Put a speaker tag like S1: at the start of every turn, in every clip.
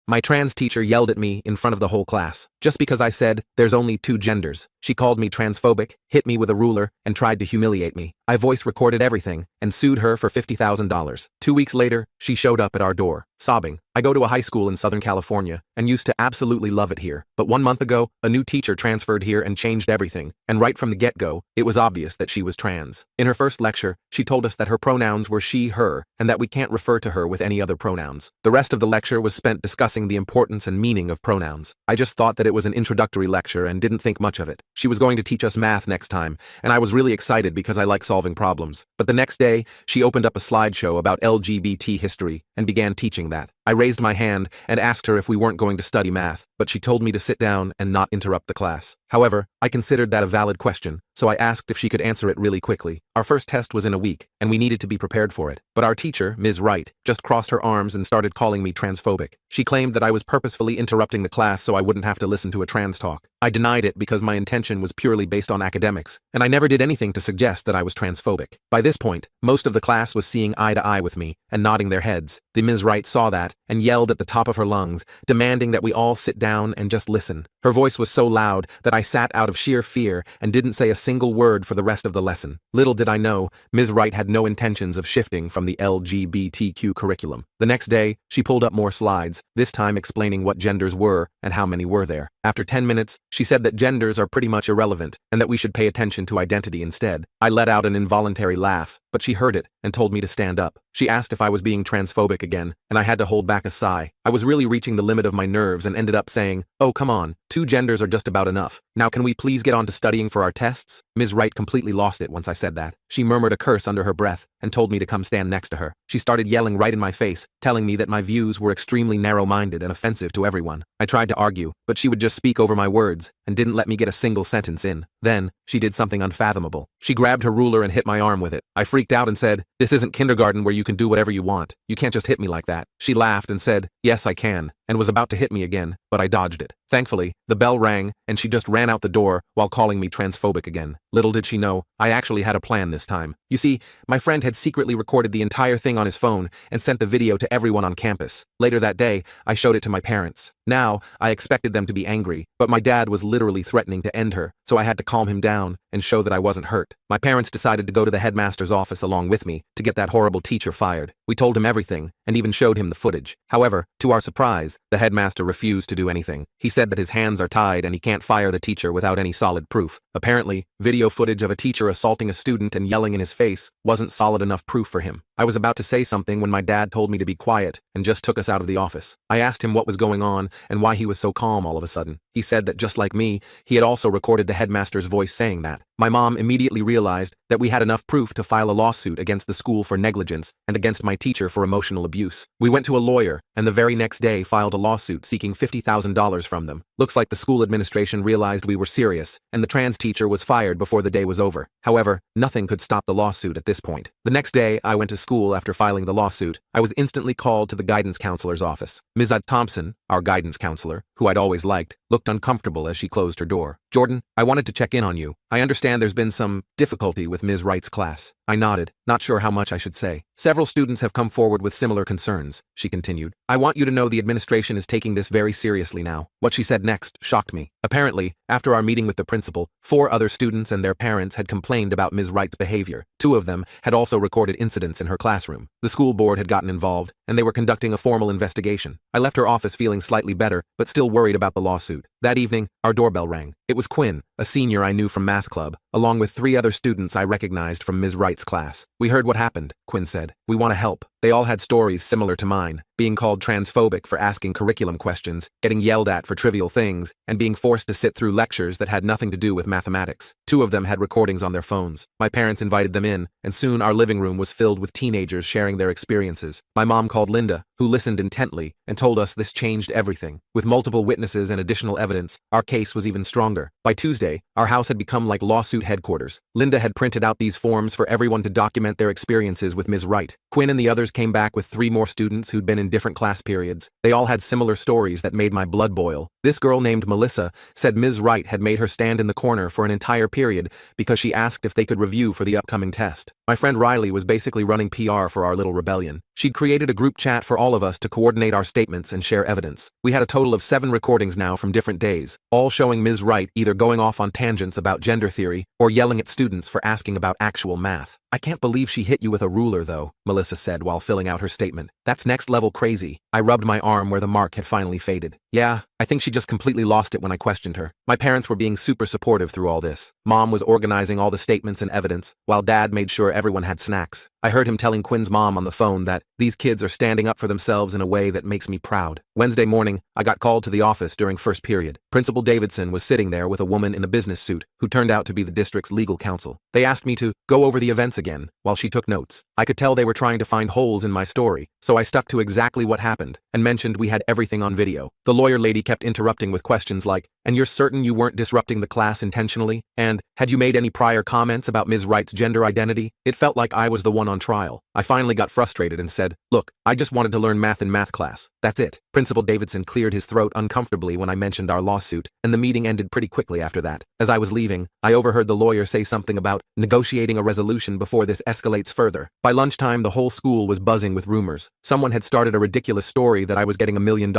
S1: My trans teacher yelled at me in front of the whole class, just because I said, there's only two genders. She called me transphobic, hit me with a ruler, and tried to humiliate me. I voice recorded everything, and sued her for $50,000. 2 weeks later, she showed up at our door, sobbing. I go to a high school in Southern California, and used to absolutely love it here. But 1 month ago, a new teacher transferred here and changed everything, and right from the get-go, it was obvious that she was trans. In her first lecture, she told us that her pronouns were she, her, and that we can't refer to her with any other pronouns. The rest of the lecture was spent discussing the importance and meaning of pronouns. I just thought that it was an introductory lecture and didn't think much of it. She was going to teach us math next time, and I was really excited because I like solving problems. But the next day, she opened up a slideshow about LGBT history and began teaching that. I raised my hand and asked her if we weren't going to study math, but she told me to sit down and not interrupt the class. However, I considered that a valid question, so I asked if she could answer it really quickly. Our first test was in a week, and we needed to be prepared for it. But our teacher, Ms. Wright, just crossed her arms and started calling me transphobic. She claimed that I was purposefully interrupting the class so I wouldn't have to listen to a trans talk. I denied it because my intention was purely based on academics, and I never did anything to suggest that I was transphobic. By this point, most of the class was seeing eye to eye with me and nodding their heads. The Ms. Wright saw that and yelled at the top of her lungs, demanding that we all sit down and just listen. Her voice was so loud that I sat out of sheer fear and didn't say a single word for the rest of the lesson. Little did I know, Ms. Wright had no intentions of shifting from the LGBTQ curriculum. The next day, she pulled up more slides, this time explaining what genders were and how many were there. After 10 minutes, she said that genders are pretty much irrelevant and that we should pay attention to identity instead. I let out an involuntary laugh, but she heard it and told me to stand up. She asked if I was being transphobic again, and I had to hold back a sigh. I was really reaching the limit of my nerves and ended up saying, "Oh, come on, 2 genders are just about enough. Now can we please get on to studying for our tests?" Ms. Wright completely lost it once I said that. She murmured a curse under her breath and told me to come stand next to her. She started yelling right in my face, telling me that my views were extremely narrow-minded and offensive to everyone. I tried to argue, but she would just speak over my words and didn't let me get a single sentence in. Then, she did something unfathomable. She grabbed her ruler and hit my arm with it. I freaked out and said, "This isn't kindergarten where you can do whatever you want. You can't just hit me like that." She laughed and said, "Yes, I can," and was about to hit me again, but I dodged it. Thankfully, the bell rang, and she just ran out the door while calling me transphobic again. Little did she know, I actually had a plan this time. You see, my friend had secretly recorded the entire thing on his phone and sent the video to everyone on campus. Later that day, I showed it to my parents. Now, I expected them to be angry, but my dad was literally threatening to end her, so I had to calm him down and show that I wasn't hurt. My parents decided to go to the headmaster's office along with me to get that horrible teacher fired. We told him everything, and even showed him the footage. However, to our surprise, the headmaster refused to do anything. He said that his hands are tied and he can't fire the teacher without any solid proof. Apparently, video footage of a teacher assaulting a student and yelling in his face wasn't solid enough proof for him. I was about to say something when my dad told me to be quiet and just took us out of the office. I asked him what was going on and why he was so calm all of a sudden. He said that just like me, he had also recorded the headmaster's voice saying that. My mom immediately realized that we had enough proof to file a lawsuit against the school for negligence and against my teacher for emotional abuse. We went to a lawyer and the very next day filed a lawsuit seeking $50,000 from them. Looks like the school administration realized we were serious and the trans teacher was fired before the day was over. However, nothing could stop the lawsuit at this point. The next day, I went to school after filing the lawsuit. I was instantly called to the guidance counselor's office. Ms. Thompson, our guidance counselor, who I'd always liked, looked uncomfortable as she closed her door. "Jordan, I wanted to check in on you. I understand there's been some difficulty with Ms. Wright's class." I nodded, not sure how much I should say. "Several students have come forward with similar concerns," she continued. "I want you to know the administration is taking this very seriously now." What she said next shocked me. Apparently, after our meeting with the principal, 4 other students and their parents had complained about Ms. Wright's behavior. 2 of them had also recorded incidents in her classroom. The school board had gotten involved, and they were conducting a formal investigation. I left her office feeling slightly better, but still worried about the lawsuit. That evening, our doorbell rang. It was Quinn, a senior I knew from math club, along with 3 other students I recognized from Ms. Wright's class. "We heard what happened," Quinn said. "We want to help." They all had stories similar to mine, being called transphobic for asking curriculum questions, getting yelled at for trivial things, and being forced to sit through lectures that had nothing to do with mathematics. 2 of them had recordings on their phones. My parents invited them in, and soon our living room was filled with teenagers sharing their experiences. My mom called Linda, who listened intently, and told us this changed everything. With multiple witnesses and additional evidence, our case was even stronger. By Tuesday, our house had become like lawsuit headquarters. Linda had printed out these forms for everyone to document their experiences with Ms. Wright. Quinn and the others came back with 3 more students who'd been in different class periods. They all had similar stories that made my blood boil. This girl named Melissa said Ms. Wright had made her stand in the corner for an entire period because she asked if they could review for the upcoming test. My friend Riley was basically running PR for our little rebellion. She'd created a group chat for all of us to coordinate our statements and share evidence. We had a total of 7 recordings now from different days, all showing Ms. Wright either going off on tangents about gender theory or yelling at students for asking about actual math. I can't believe she hit you with a ruler though, Melissa said while filling out her statement. That's next level crazy. I rubbed my arm where the mark had finally faded. Yeah, I think she just completely lost it when I questioned her. My parents were being super supportive through all this. Mom was organizing all the statements and evidence, while Dad made sure everyone had snacks. I heard him telling Quinn's mom on the phone that these kids are standing up for themselves in a way that makes me proud. Wednesday morning, I got called to the office during first period. Principal Davidson was sitting there with a woman in a business suit who turned out to be the district's legal counsel. They asked me to go over the events again while she took notes. I could tell they were trying to find holes in my story, so I stuck to exactly what happened and mentioned we had everything on video. The lawyer lady kept interrupting with questions like, "And you're certain you weren't disrupting the class intentionally?" And, "Had you made any prior comments about Ms. Wright's gender identity?" It felt like I was the one on trial. I finally got frustrated and said, "Look, I just wanted to learn math in math class. That's it." Principal Davidson cleared his throat uncomfortably when I mentioned our lawsuit, and the meeting ended pretty quickly after that. As I was leaving, I overheard the lawyer say something about negotiating a resolution before this escalates further. By lunchtime, the whole school was buzzing with rumors. Someone had started a ridiculous story that I was getting $1 million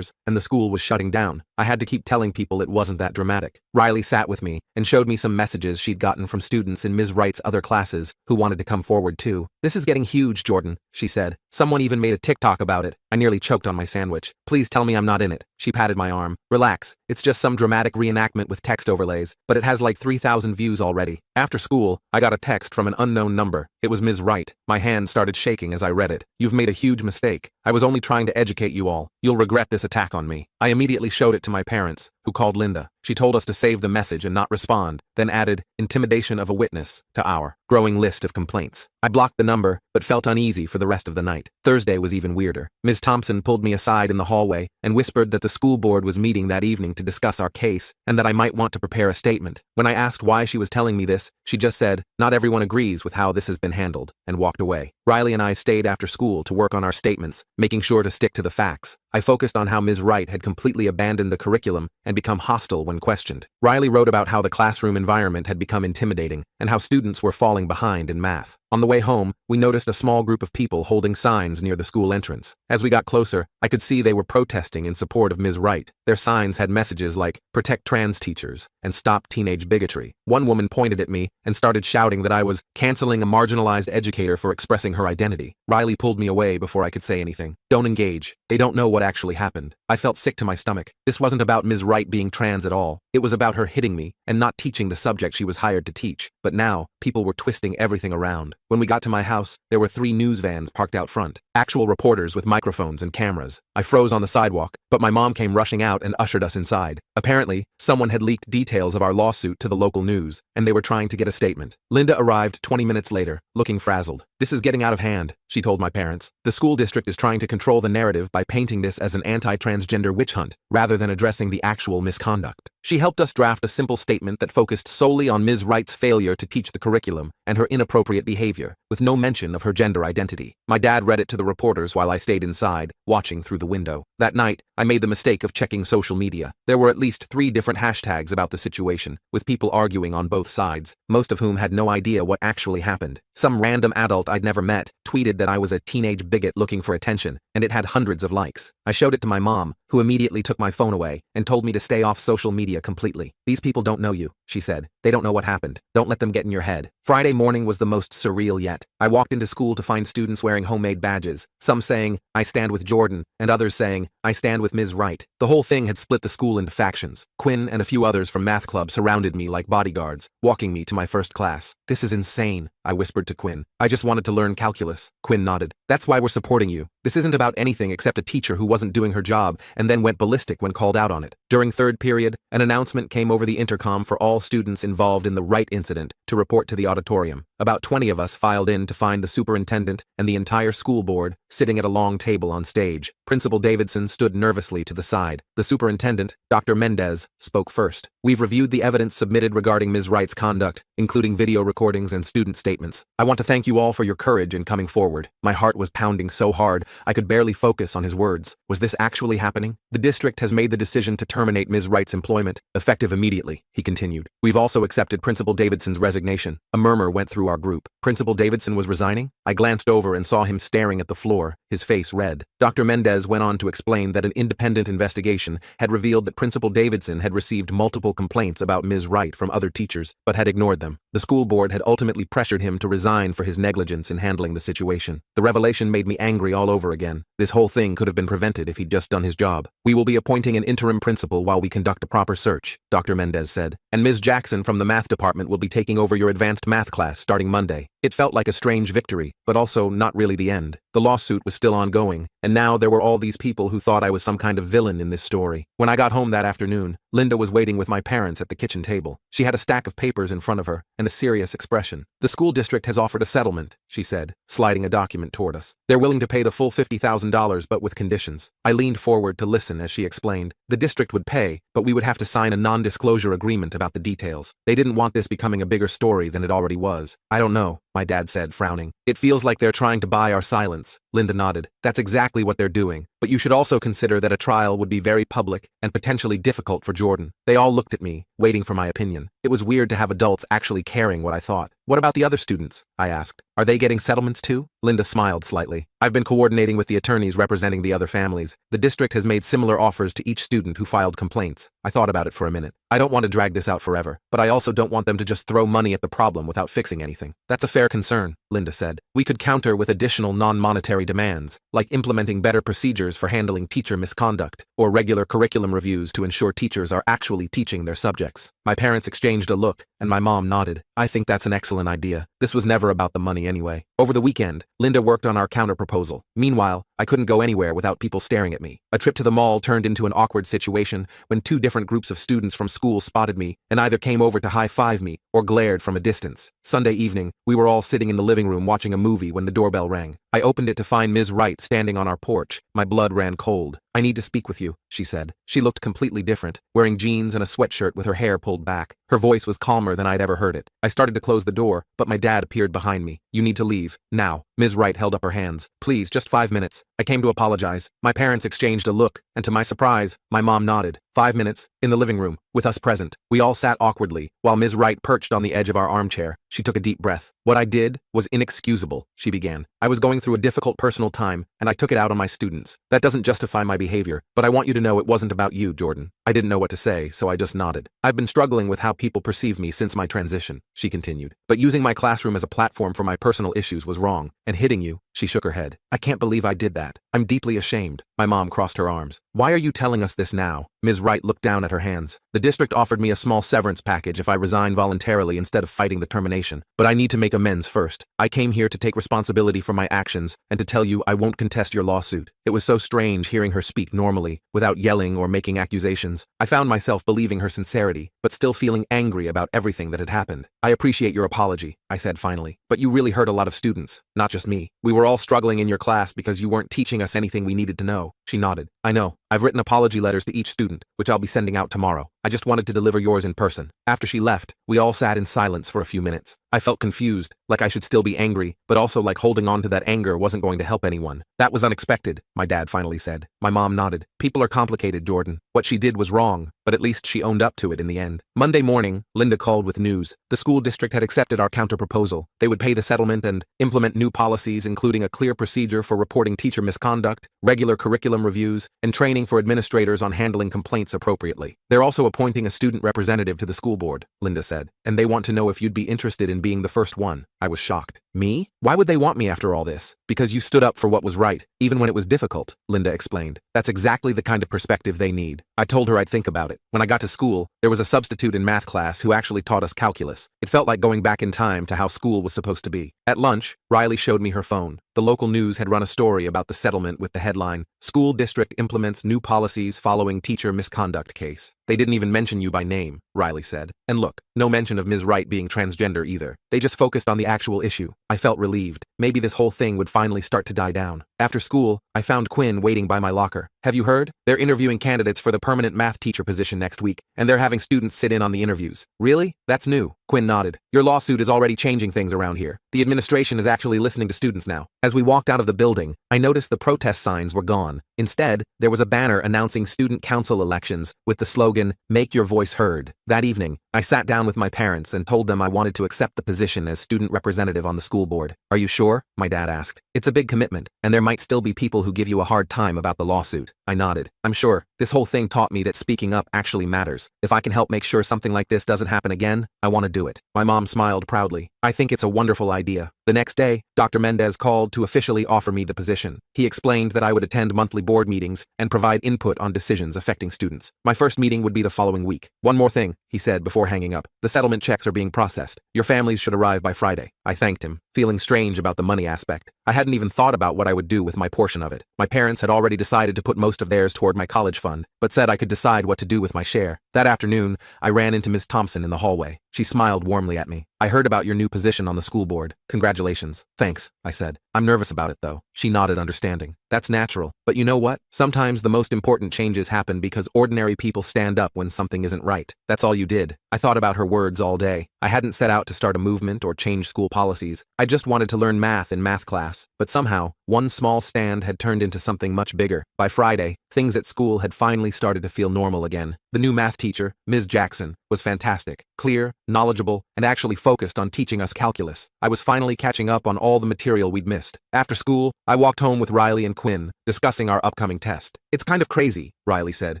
S1: and the school was shutting down. I had to keep telling people it wasn't that dramatic. Riley sat with me and showed me some messages she'd gotten from students in Ms. Wright's other classes who wanted to come forward too. "This is getting huge, Jordan," she said. "Someone even made a TikTok about it." I nearly choked on my sandwich. "Please tell me I'm not in it." She patted my arm. "Relax, it's just some dramatic reenactment with text overlays, but it has like 3,000 views already." After school, I got a text from an unknown number. It was Ms. Wright. My hand started shaking as I read it. "You've made a huge mistake. I was only trying to educate you all. You'll regret this attack on me." I immediately showed it to my parents, who called Linda. She told us to save the message and not respond, then added intimidation of a witness to our growing list of complaints. I blocked the number, but felt uneasy for the rest of the night. Thursday was even weirder. Ms. Thompson pulled me aside in the hallway and whispered that the school board was meeting that evening to discuss our case and that I might want to prepare a statement. When I asked why she was telling me this, she just said, "Not everyone agrees with how this has been handled," and walked away. Riley and I stayed after school to work on our statements, making sure to stick to the facts. I focused on how Ms. Wright had completely abandoned the curriculum and become hostile when questioned. Riley wrote about how the classroom environment had become intimidating and how students were falling behind in math. On the way home, we noticed a small group of people holding signs near the school entrance. As we got closer, I could see they were protesting in support of Ms. Wright. Their signs had messages like, "Protect trans teachers," and "Stop teenage bigotry." One woman pointed at me and started shouting that I was canceling a marginalized educator for expressing her identity. Riley pulled me away before I could say anything. "Don't engage. They don't know what actually happened." I felt sick to my stomach. This wasn't about Ms. Wright being trans at all. It was about her hitting me and not teaching the subject she was hired to teach. But now, people were twisting everything around. When we got to my house, there were 3 news vans parked out front. Actual reporters with microphones and cameras. I froze on the sidewalk, but my mom came rushing out and ushered us inside. Apparently, someone had leaked details of our lawsuit to the local news, and they were trying to get a statement. Linda arrived 20 minutes later, looking frazzled. "This is getting out of hand," she told my parents. "The school district is trying to control the narrative by painting this as an anti-transgender witch hunt, rather than addressing the actual misconduct." She helped us draft a simple statement that focused solely on Ms. Wright's failure to teach the curriculum and her inappropriate behavior, with no mention of her gender identity. My dad read it to the reporters while I stayed inside, watching through the window. That night, I made the mistake of checking social media. There were at least 3 different hashtags about the situation, with people arguing on both sides, most of whom had no idea what actually happened. Some random adult I'd never met tweeted that I was a teenage bigot looking for attention, and it had hundreds of likes. I showed it to my mom, who immediately took my phone away and told me to stay off social media completely. "These people don't know you," she said. "They don't know what happened. Don't let them get in your head." Friday morning was the most surreal yet. I walked into school to find students wearing homemade badges, some saying, "I stand with Jordan," and others saying, "I stand with Ms. Wright." The whole thing had split the school into factions. Quinn and a few others from math club surrounded me like bodyguards, walking me to my first class. "This is insane," I whispered to Quinn. "I just wanted to learn calculus." Quinn nodded. "That's why we're supporting you. This isn't about anything except a teacher who wasn't doing her job and then went ballistic when called out on it." During third period, an announcement came over the intercom for all students involved in the Wright incident to report to the auditorium. About 20 of us filed in to find the superintendent and the entire school board sitting at a long table on stage. Principal Davidson stood nervously to the side. The superintendent, Dr. Mendez, spoke first. "We've reviewed the evidence submitted regarding Ms. Wright's conduct, including video recordings and student statements. I want to thank you all for your courage in coming forward." My heart was pounding so hard, I could barely focus on his words. Was this actually happening? "The district has made the decision to terminate Ms. Wright's employment, effective immediately," he continued. "We've also accepted Principal Davidson's resignation." A murmur went through through our group. Principal Davidson was resigning? I glanced over and saw him staring at the floor, his face red. Dr. Mendez went on to explain that an independent investigation had revealed that Principal Davidson had received multiple complaints about Ms. Wright from other teachers, but had ignored them. The school board had ultimately pressured him to resign for his negligence in handling the situation. The revelation made me angry all over again. This whole thing could have been prevented if he'd just done his job. We will be appointing an interim principal while we conduct a proper search, Dr. Mendez said, and Ms. Jackson from the math department will be taking over your advanced math class starting Monday. It felt like a strange victory, but also not really the end. The lawsuit was still ongoing, and now there were all these people who thought I was some kind of villain in this story. When I got home that afternoon, Linda was waiting with my parents at the kitchen table. She had a stack of papers in front of her and a serious expression. The school district has offered a settlement, she said, sliding a document toward us. They're willing to pay the full $50,000 but with conditions. I leaned forward to listen as she explained. The district would pay, but we would have to sign a non-disclosure agreement about the details. They didn't want this becoming a bigger story than it already was. I don't know, my dad said, frowning. It feels like they're trying to buy our silence. Linda nodded. That's exactly what they're doing. But you should also consider that a trial would be very public and potentially difficult for Jordan. They all looked at me, waiting for my opinion. It was weird to have adults actually caring what I thought. What about the other students? I asked. Are they getting settlements too? Linda smiled slightly. I've been coordinating with the attorneys representing the other families. The district has made similar offers to each student who filed complaints. I thought about it for a minute. I don't want to drag this out forever, but I also don't want them to just throw money at the problem without fixing anything. That's a fair concern, Linda said. We could counter with additional non-monetary demands, like implementing better procedures for handling teacher misconduct, or regular curriculum reviews to ensure teachers are actually teaching their subjects. My parents exchanged a look, and my mom nodded. I think that's an excellent idea. This was never about the money anyway. Over the weekend, Linda worked on our counter-proposal. Meanwhile, I couldn't go anywhere without people staring at me. A trip to the mall turned into an awkward situation when two different groups of students from school spotted me and either came over to high-five me or glared from a distance. Sunday evening, we were all sitting in the living room watching a movie when the doorbell rang. I opened it to find Ms. Wright standing on our porch. My blood ran cold. I need to speak with you, she said. She looked completely different, wearing jeans and a sweatshirt with her hair pulled back. Her voice was calmer than I'd ever heard it. I started to close the door, but my dad appeared behind me. You need to leave, now. Ms. Wright held up her hands. Please, just 5 minutes. I came to apologize. My parents exchanged a look, and to my surprise, my mom nodded. 5 minutes, in the living room, with us present. We all sat awkwardly, while Ms. Wright perched on the edge of our armchair. She took a deep breath. What I did was inexcusable, she began. I was going through a difficult personal time, and I took it out on my students. That doesn't justify my behavior, but I want you to know it wasn't about you, Jordan. I didn't know what to say, so I just nodded. I've been struggling with how people perceive me since my transition, she continued. But using my classroom as a platform for my personal issues was wrong, and hitting you, she shook her head. I can't believe I did that. I'm deeply ashamed. My mom crossed her arms. Why are you telling us this now? Ms. Wright looked down at her hands. The district offered me a small severance package if I resign voluntarily instead of fighting the termination, but I need to make amends first. I came here to take responsibility for my actions and to tell you I won't contest your lawsuit. It was so strange hearing her speak normally, without yelling or making accusations. I found myself believing her sincerity, but still feeling angry about everything that had happened. I appreciate your apology, I said finally, but you really hurt a lot of students, not just me. We were all struggling in your class because you weren't teaching us anything we needed to know. She nodded. I know. I've written apology letters to each student, which I'll be sending out tomorrow. I just wanted to deliver yours in person. After she left, we all sat in silence for a few minutes. I felt confused, like I should still be angry, but also like holding on to that anger wasn't going to help anyone. That was unexpected, my dad finally said. My mom nodded. People are complicated, Jordan. What she did was wrong, but at least she owned up to it in the end. Monday morning, Linda called with news. The school district had accepted our counter-proposal. They would pay the settlement and implement new policies, including a clear procedure for reporting teacher misconduct, regular curriculum reviews, and training for administrators on handling complaints appropriately. They're also appointing a student representative to the school board, Linda said, and they want to know if you'd be interested in being the first one. I was shocked. Me? Why would they want me after all this? Because you stood up for what was right, even when it was difficult, Linda explained. That's exactly the kind of perspective they need. I told her I'd think about it. When I got to school, there was a substitute in math class who actually taught us calculus. It felt like going back in time to how school was supposed to be. At lunch, Riley showed me her phone. The local news had run a story about the settlement with the headline, School District Implements New Policies Following Teacher Misconduct Case. They didn't even mention you by name, Riley said. And look, no mention of Ms. Wright being transgender either. They just focused on the actual issue. I felt relieved. Maybe this whole thing would finally start to die down. After school, I found Quinn waiting by my locker. Have you heard? They're interviewing candidates for the permanent math teacher position next week, and they're having students sit in on the interviews. Really? That's new. Quinn nodded. Your lawsuit is already changing things around here. The administration is actually listening to students now. As we walked out of the building, I noticed the protest signs were gone. Instead, there was a banner announcing student council elections with the slogan, "Make your voice heard." That evening, I sat down with my parents and told them I wanted to accept the position as student representative on the school board. Are you sure? My dad asked. It's a big commitment, and there might still be people who give you a hard time about the lawsuit. I nodded. I'm sure. This whole thing taught me that speaking up actually matters. If I can help make sure something like this doesn't happen again, I want to do it. My mom smiled proudly. I think it's a wonderful idea. The next day, Dr. Mendez called to officially offer me the position. He explained that I would attend monthly board meetings and provide input on decisions affecting students. My first meeting would be the following week. One more thing, he said before hanging up. The settlement checks are being processed. Your families should arrive by Friday. I thanked him, feeling strange about the money aspect. I hadn't even thought about what I would do with my portion of it. My parents had already decided to put most of theirs toward my college fund, but said I could decide what to do with my share. That afternoon, I ran into Ms. Thompson in the hallway. She smiled warmly at me. I heard about your new position on the school board. Congratulations. Thanks, I said. I'm nervous about it though. She nodded understanding. That's natural. But you know what? Sometimes the most important changes happen because ordinary people stand up when something isn't right. That's all you did. I thought about her words all day. I hadn't set out to start a movement or change school policies. I just wanted to learn math in math class. But somehow, one small stand had turned into something much bigger. By Friday, things at school had finally started to feel normal again. The new math teacher, Ms. Jackson, was fantastic, clear, knowledgeable, and actually focused on teaching us calculus. I was finally catching up on all the material we'd missed. After school, I walked home with Riley and Quinn, discussing our upcoming test. It's kind of crazy, Riley said.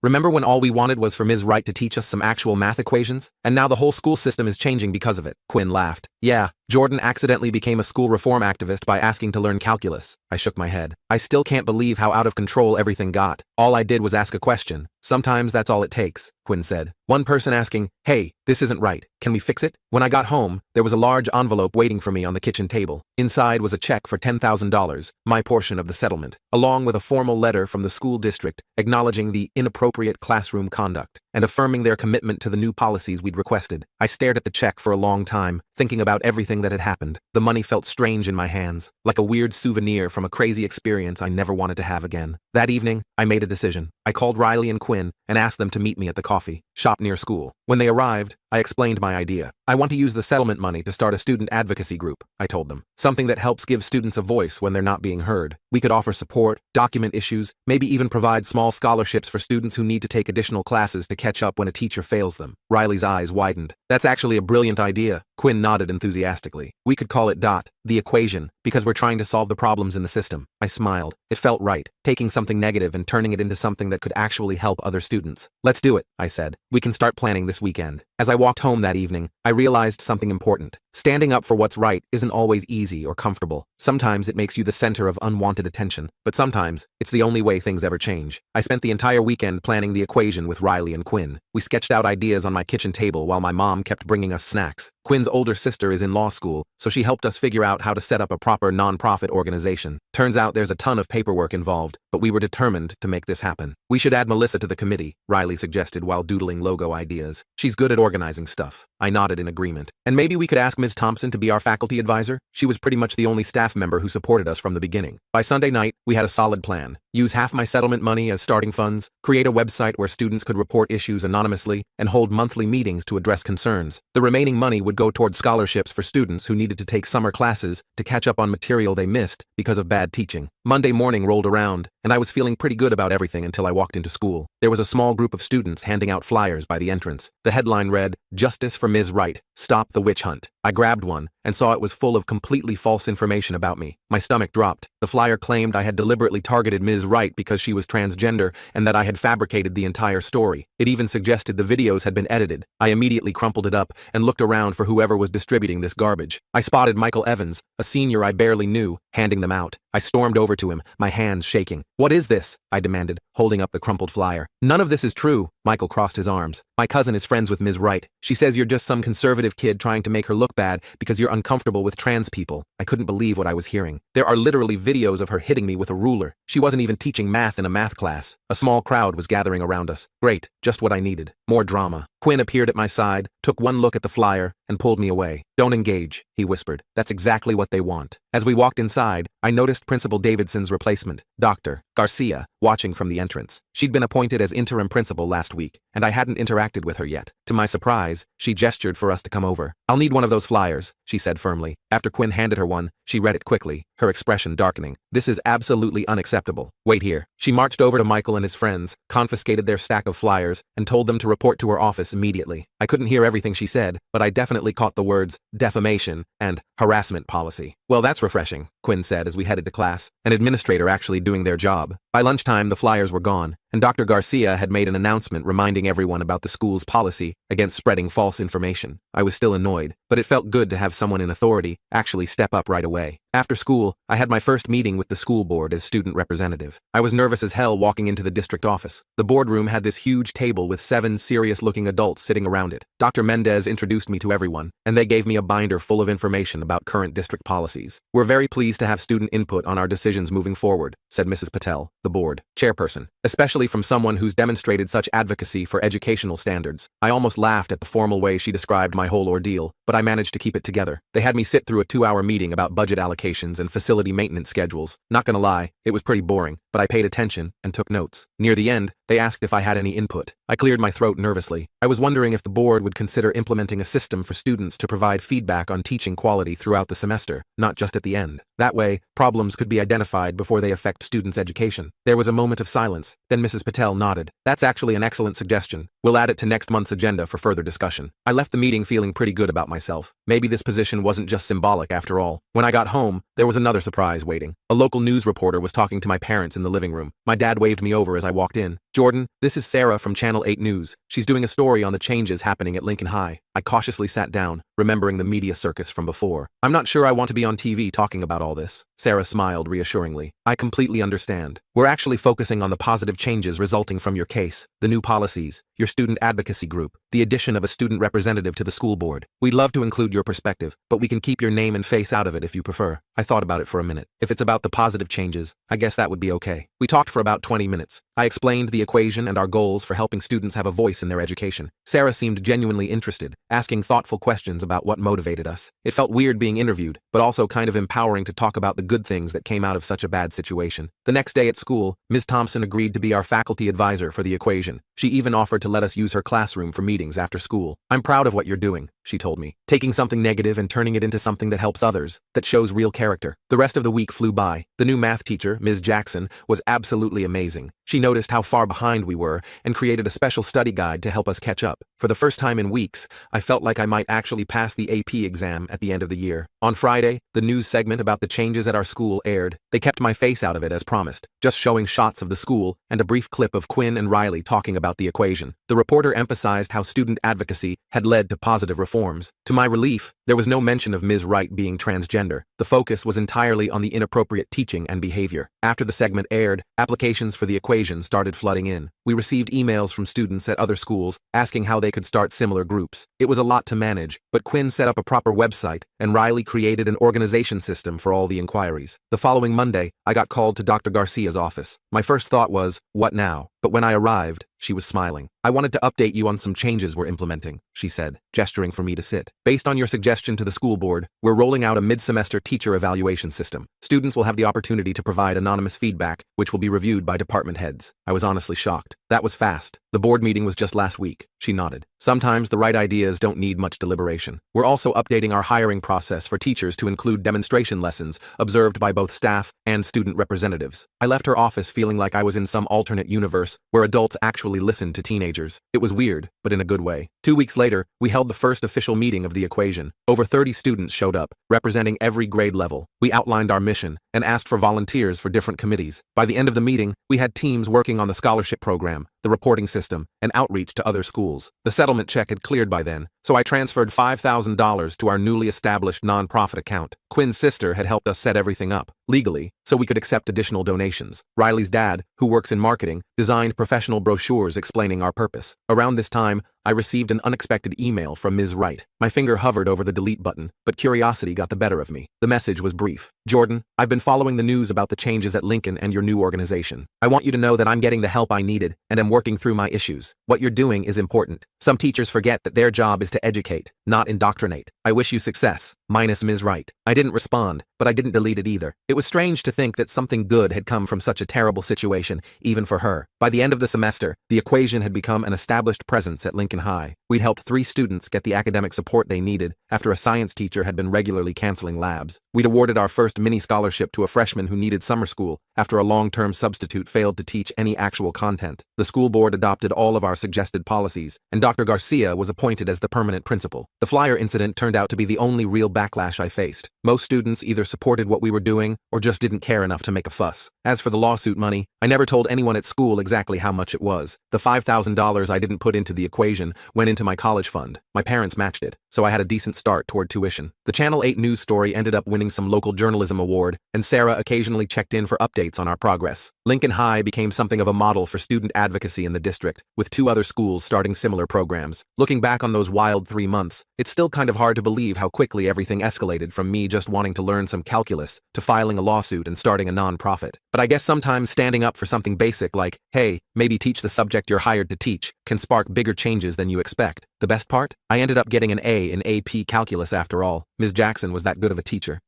S1: Remember when all we wanted was for Ms. Wright to teach us some actual math equations? And now the whole school system is changing because of it. Quinn laughed. Yeah, Jordan accidentally became a school reform activist by asking to learn calculus. I shook my head. I still can't believe how out of control everything got. All I did was ask a question. Sometimes that's all it takes, Quinn said. One person asking, "Hey, this isn't right. Can we fix it?" When I got home, there was a large envelope waiting for me on the kitchen table. Inside was a check for $10,000, my portion of the settlement, along with a formal letter from the school district acknowledging the inappropriate classroom conduct and affirming their commitment to the new policies we'd requested. I stared at the check for a long time, thinking about everything that had happened. The money felt strange in my hands, like a weird souvenir from a crazy experience I never wanted to have again. That evening, I made a decision. I called Riley and Quinn and asked them to meet me at the coffee shop near school. When they arrived, I explained my idea. I want to use the settlement money to start a student advocacy group, I told them. Something that helps give students a voice when they're not being heard. We could offer support, document issues, maybe even provide small scholarships for students who need to take additional classes to catch up when a teacher fails them. Riley's eyes widened. That's actually a brilliant idea. Quinn nodded enthusiastically. We could call it the equation, because we're trying to solve the problems in the system. I smiled. It felt right, taking something negative and turning it into something that could actually help other students. Let's do it, I said. We can start planning this weekend. As I walked home that evening, I realized something important. Standing up for what's right isn't always easy or comfortable. Sometimes it makes you the center of unwanted attention, but sometimes it's the only way things ever change. I spent the entire weekend planning the equation with Riley and Quinn. We sketched out ideas on my kitchen table while my mom kept bringing us snacks. Quinn's older sister is in law school, so she helped us figure out how to set up a proper nonprofit organization. Turns out there's a ton of paperwork involved, but we were determined to make this happen. We should add Melissa to the committee, Riley suggested while doodling logo ideas. She's good at organizing stuff. I nodded in agreement. And maybe we could ask Ms. Thompson to be our faculty advisor? She was pretty much the only staff member who supported us from the beginning. By Sunday night, we had a solid plan. Use half my settlement money as starting funds, create a website where students could report issues anonymously, and hold monthly meetings to address concerns. The remaining money would go toward scholarships for students who needed to take summer classes to catch up on material they missed because of bad teaching. Monday morning rolled around, and I was feeling pretty good about everything until I walked into school. There was a small group of students handing out flyers by the entrance. The headline read, "Justice for Ms. Wright. Stop the witch hunt." I grabbed one and saw it was full of completely false information about me. My stomach dropped. The flyer claimed I had deliberately targeted Ms. Wright because she was transgender and that I had fabricated the entire story. It even suggested the videos had been edited. I immediately crumpled it up and looked around for whoever was distributing this garbage. I spotted Michael Evans, a senior I barely knew, handing them out. I stormed over to him, my hands shaking. "What is this?" I demanded, holding up the crumpled flyer. "None of this is true." Michael crossed his arms. "My cousin is friends with Ms. Wright. She says you're just some conservative kid trying to make her look bad because you're uncomfortable with trans people." I couldn't believe what I was hearing. There are literally videos of her hitting me with a ruler. She wasn't even teaching math in a math class. A small crowd was gathering around us. Great, just what I needed. More drama. Quinn appeared at my side, took one look at the flyer, and pulled me away. "Don't engage," he whispered. "That's exactly what they want." As we walked inside, I noticed Principal Davidson's replacement, Dr. Garcia, watching from the entrance. She'd been appointed as interim principal last week, and I hadn't interacted with her yet. To my surprise, she gestured for us to come over. "I'll need one of those flyers," she said firmly. After Quinn handed her one, she read it quickly, her expression darkening. "This is absolutely unacceptable. Wait here." She marched over to Michael and his friends, confiscated their stack of flyers, and told them to report to her office immediately. I couldn't hear everything she said, but I definitely caught the words defamation and harassment policy. "Well, that's refreshing," Quinn said as we headed to class, an administrator actually doing their job. By lunchtime, the flyers were gone, and Dr. Garcia had made an announcement reminding everyone about the school's policy against spreading false information. I was still annoyed, but it felt good to have someone in authority actually step up right away. After school, I had my first meeting with the school board as student representative. I was nervous as hell walking into the district office. The boardroom had this huge table with 7 serious-looking adults sitting around it. Dr. Mendez introduced me to everyone, and they gave me a binder full of information about current district policies. "We're very pleased to have student input on our decisions moving forward," said Mrs. Patel, the board chairperson, "especially from someone who's demonstrated such advocacy for educational standards." I almost laughed at the formal way she described my whole ordeal, but I managed to keep it together. They had me sit through a 2-hour meeting about budget allocations and facility maintenance schedules. Not gonna lie, it was pretty boring, but I paid attention and took notes. Near the end, they asked if I had any input. I cleared my throat nervously. I was wondering if the board would consider implementing a system for students to provide feedback on teaching quality throughout the semester, not just at the end. That way, problems could be identified before they affect students' education. There was a moment of silence, then Mrs. Patel nodded. "That's actually an excellent suggestion. We'll add it to next month's agenda for further discussion." I left the meeting feeling pretty good about myself. Maybe this position wasn't just symbolic after all. When I got home, there was another surprise waiting. A local news reporter was talking to my parents in the living room. My dad waved me over as I walked in. "Jordan, this is Sarah from Channel 8 News. She's doing a story on the changes happening at Lincoln High." I cautiously sat down, remembering the media circus from before. "I'm not sure I want to be on TV talking about all this." Sarah smiled reassuringly. "I completely understand. We're actually focusing on the positive changes resulting from your case, the new policies, your student advocacy group, the addition of a student representative to the school board. We'd love to include your perspective, but we can keep your name and face out of it if you prefer." I thought about it for a minute. If it's about the positive changes, I guess that would be okay. We talked for about 20 minutes. I explained the equation and our goals for helping students have a voice in their education. Sarah seemed genuinely interested, asking thoughtful questions about what motivated us. It felt weird being interviewed, but also kind of empowering to talk about the good things that came out of such a bad situation. The next day at school, Ms. Thompson agreed to be our faculty advisor for the equation. She even offered to let us use her classroom for meetings after school. "I'm proud of what you're doing," she told me, "taking something negative and turning it into something that helps others, that shows real character." The rest of the week flew by. The new math teacher, Ms. Jackson, was absolutely amazing. She noticed how far behind we were and created a special study guide to help us catch up. For the first time in weeks, I felt like I might actually pass the AP exam at the end of the year. On Friday, the news segment about the changes at our school aired. They kept my face out of it as promised, just showing shots of the school and a brief clip of Quinn and Riley talking about the equation. The reporter emphasized how student advocacy had led to positive reforms. To my relief, there was no mention of Ms. Wright being transgender. The focus was entirely on the inappropriate teaching and behavior. After the segment aired, applications for the equation started flooding in. We received emails from students at other schools asking how they could start similar groups. It was a lot to manage, but Quinn set up a proper website, and Riley created an organization system for all the inquiries. The following Monday, I got called to Dr. Garcia's office. My first thought was, what now? But when I arrived, she was smiling. "I wanted to update you on some changes we're implementing," she said, gesturing for me to sit. "Based on your suggestion to the school board, we're rolling out a mid-semester teacher evaluation system. Students will have the opportunity to provide anonymous feedback, which will be reviewed by department heads." I was honestly shocked. That was fast. The board meeting was just last week. She nodded. "Sometimes the right ideas don't need much deliberation. We're also updating our hiring process for teachers to include demonstration lessons observed by both staff and student representatives." I left her office feeling like I was in some alternate universe where adults actually listened to teenagers. It was weird, but in a good way. 2 weeks later, we held the first official meeting of the equation. Over 30 students showed up, representing every grade level. We outlined our mission and asked for volunteers for different committees. By the end of the meeting, we had teams working on the scholarship program, the reporting system, and outreach to other schools. The settlement check had cleared by then, so I transferred $5,000 to our newly established nonprofit account. Quinn's sister had helped us set everything up, legally, so we could accept additional donations. Riley's dad, who works in marketing, designed professional brochures explaining our purpose. Around this time, I received an unexpected email from Ms. Wright. My finger hovered over the delete button, but curiosity got the better of me. The message was brief. Jordan, I've been following the news about the changes at Lincoln and your new organization. I want you to know that I'm getting the help I needed and am working through my issues. What you're doing is important. Some teachers forget that their job is to educate, not indoctrinate. I wish you success. Minus Ms. Wright. I didn't respond, but I didn't delete it either. It was strange to think that something good had come from such a terrible situation, even for her. By the end of the semester, the equation had become an established presence at Lincoln High. We'd helped 3 students get the academic support they needed after a science teacher had been regularly canceling labs. We'd awarded our first mini scholarship to a freshman who needed summer school after a long-term substitute failed to teach any actual content. The school board adopted all of our suggested policies, and Dr. Garcia was appointed as the permanent principal. The flyer incident turned out to be the only real backlash I faced. Most students either supported what we were doing or just didn't care enough to make a fuss. As for the lawsuit money, I never told anyone at school exactly how much it was. The $5,000 I didn't put into the equation went into my college fund. My parents matched it, so I had a decent start toward tuition. The Channel 8 news story ended up winning some local journalism award, and Sarah occasionally checked in for updates on our progress. Lincoln High became something of a model for student advocacy in the district, with 2 other schools starting similar programs. Looking back on those wild 3 months, it's still kind of hard to believe how quickly everything escalated from me just wanting to learn some calculus to filing a lawsuit and starting a non-profit. But I guess sometimes standing up for something basic like, hey, maybe teach the subject you're hired to teach, can spark bigger changes than you expect. The best part? I ended up getting an A in AP Calculus after all. Ms. Jackson was that good of a teacher.